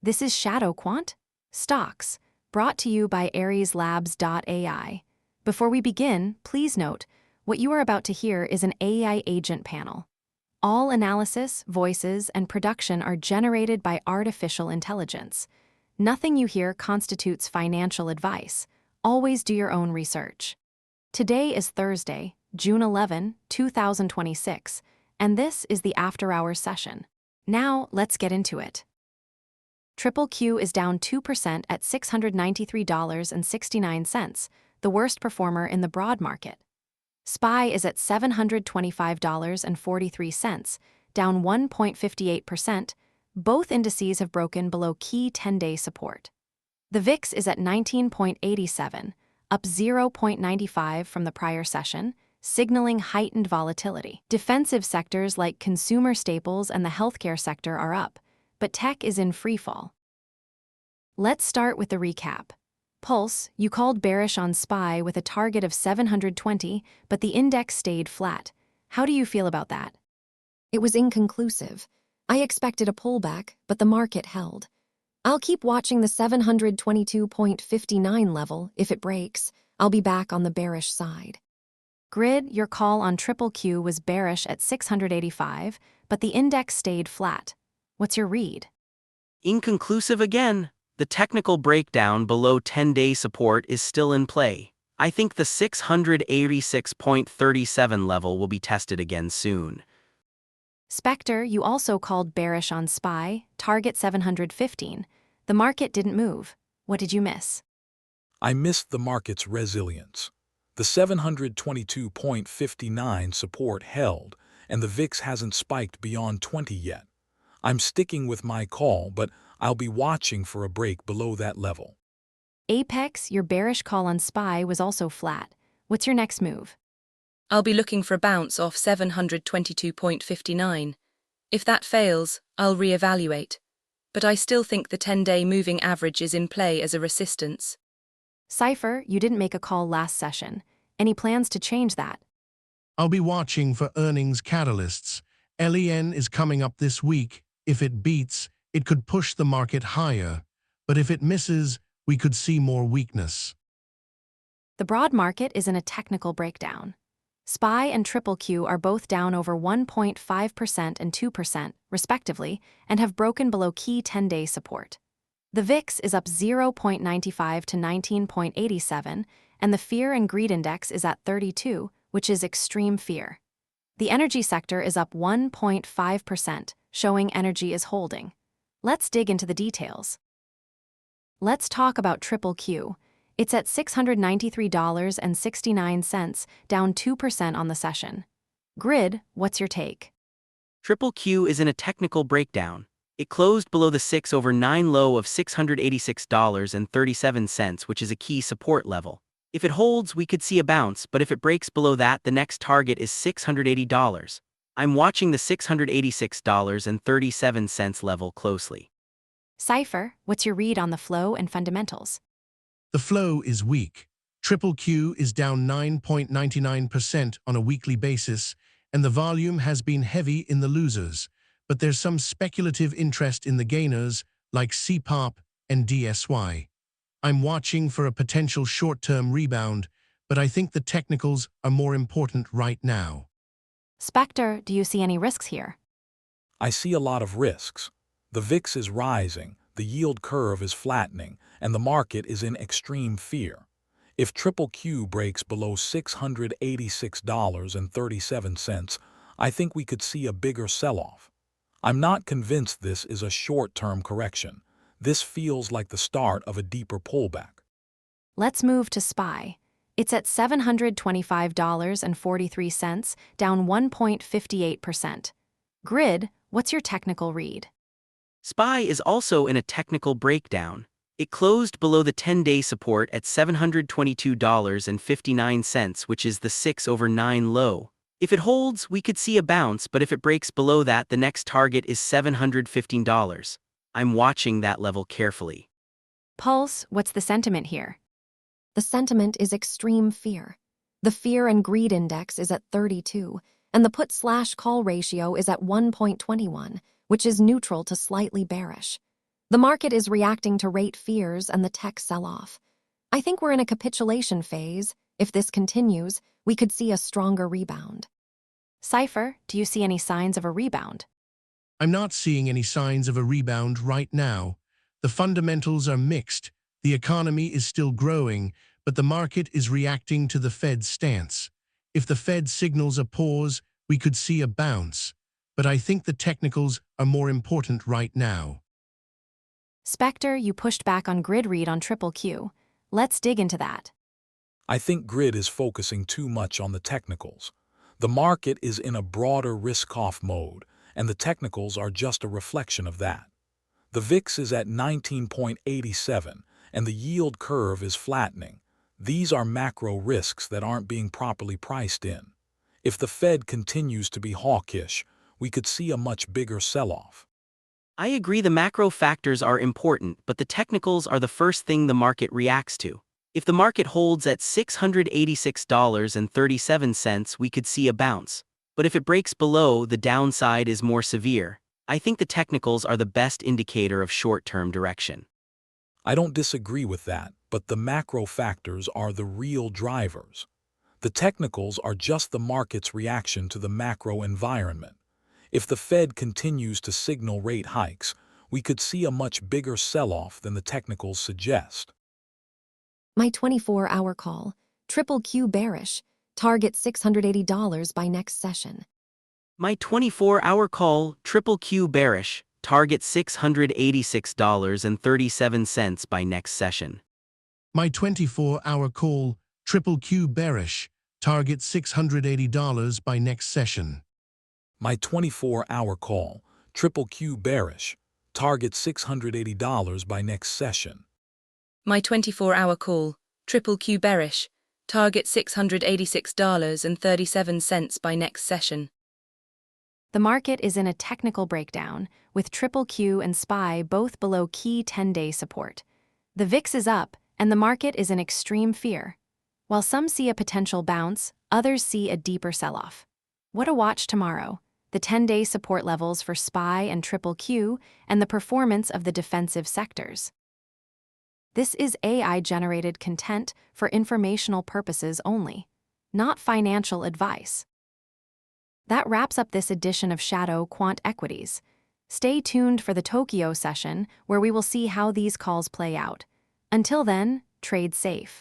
This is ShadowQuant, Stocks, brought to you by AresLabs.ai. Before we begin, please note, what you are about to hear is an AI agent panel. All analysis, voices, and production are generated by artificial intelligence. Nothing you hear constitutes financial advice. Always do your own research. Today is Thursday, June 11, 2026, and this is the After Hours session. Now, let's get into it. QQQ is down 2% at $693.69, the worst performer in the broad market. SPY is at $725.43, down 1.58%. Both indices have broken below key 10-day support. The VIX is at 19.87, up 0.95 from the prior session, signaling heightened volatility. Defensive sectors like consumer staples and the healthcare sector are up, but tech is in freefall. Let's start with the recap. Pulse, you called bearish on SPY with a target of 720, but the index stayed flat. How do you feel about that? It was inconclusive. I expected a pullback, but the market held. I'll keep watching the 722.59 level. If it breaks, I'll be back on the bearish side. Grid, your call on QQQ was bearish at 685, but the index stayed flat. What's your read? Inconclusive again. The technical breakdown below 10-day support is still in play. I think the 686.37 level will be tested again soon. SPECTER, you also called bearish on SPY, target 715. The market didn't move. What did you miss? I missed the market's resilience. The 722.59 support held, and the VIX hasn't spiked beyond 20 yet. I'm sticking with my call, but I'll be watching for a break below that level. Apex, your bearish call on SPY was also flat. What's your next move? I'll be looking for a bounce off 722.59. If that fails, I'll reevaluate. But I still think the 10-day moving average is in play as a resistance. CIPHER, you didn't make a call last session. Any plans to change that? I'll be watching for earnings catalysts. LEN is coming up this week. If it beats, it could push the market higher. But if it misses, we could see more weakness. The broad market is in a technical breakdown. SPY and QQQ are both down over 1.5% and 2%, respectively, and have broken below key 10-day support. The VIX is up 0.95 to 19.87, and the Fear and Greed Index is at 32, which is extreme fear. The energy sector is up 1.5%, showing energy is holding. Let's dig into the details. Let's talk about QQQ. It's at $693.69, down 2% on the session. Grid, what's your take? QQQ is in a technical breakdown. It closed below the 6/9 low of $686.37, which is a key support level. If it holds, we could see a bounce, but if it breaks below that, the next target is $680. I'm watching the $686.37 level closely. CIPHER, what's your read on the flow and fundamentals? The flow is weak. QQQ is down 9.99% on a weekly basis, and the volume has been heavy in the losers. But there's some speculative interest in the gainers, like CPOP and DSY. I'm watching for a potential short-term rebound, but I think the technicals are more important right now. SPECTER, do you see any risks here? I see a lot of risks. The VIX is rising, the yield curve is flattening, and the market is in extreme fear. If QQQ breaks below $686.37, I think we could see a bigger sell-off. I'm not convinced this is a short-term correction. This feels like the start of a deeper pullback. Let's move to SPY. It's at $725.43, down 1.58%. Grid, what's your technical read? SPY is also in a technical breakdown. It closed below the 10-day support at $722.59, which is the 6/9 low. If it holds, we could see a bounce, but if it breaks below that, the next target is $715. I'm watching that level carefully. Pulse, what's the sentiment here? The sentiment is extreme fear. The Fear and Greed Index is at 32, and the put/call ratio is at 1.21, which is neutral to slightly bearish. The market is reacting to rate fears and the tech sell-off. I think we're in a capitulation phase. If this continues, we could see a stronger rebound. CIPHER, do you see any signs of a rebound? I'm not seeing any signs of a rebound right now. The fundamentals are mixed. The economy is still growing, but the market is reacting to the Fed's stance. If the Fed signals a pause, we could see a bounce. But I think the technicals are more important right now. SPECTER, you pushed back on grid read on QQQ. Let's dig into that. I think grid is focusing too much on the technicals. The market is in a broader risk-off mode, and the technicals are just a reflection of that. The VIX is at 19.87, and the yield curve is flattening. These are macro risks that aren't being properly priced in. If the Fed continues to be hawkish, we could see a much bigger sell-off. I agree the macro factors are important, but the technicals are the first thing the market reacts to. If the market holds at $686.37, we could see a bounce. But if it breaks below, the downside is more severe. I think the technicals are the best indicator of short-term direction. I don't disagree with that, but the macro factors are the real drivers. The technicals are just the market's reaction to the macro environment. If the Fed continues to signal rate hikes, we could see a much bigger sell-off than the technicals suggest. My 24-hour call, QQQ bearish, target $680 by next session. My 24-hour call, QQQ bearish, target $686.37 by next session. My 24-hour call, QQQ bearish, target $680 by next session. My 24-hour call, QQQ bearish, target $680 by next session. My 24-hour call, QQQ bearish, target $686.37 by next session. The market is in a technical breakdown, with QQQ and SPY both below key 10-day support. The VIX is up, and the market is in extreme fear. While some see a potential bounce, others see a deeper sell-off. What to watch tomorrow? The 10-day support levels for SPY and QQQ, and the performance of the defensive sectors. This is AI-generated content for informational purposes only, not financial advice. That wraps up this edition of ShadowQuant Equities. Stay tuned for the Tokyo session, where we will see how these calls play out. Until then, trade safe.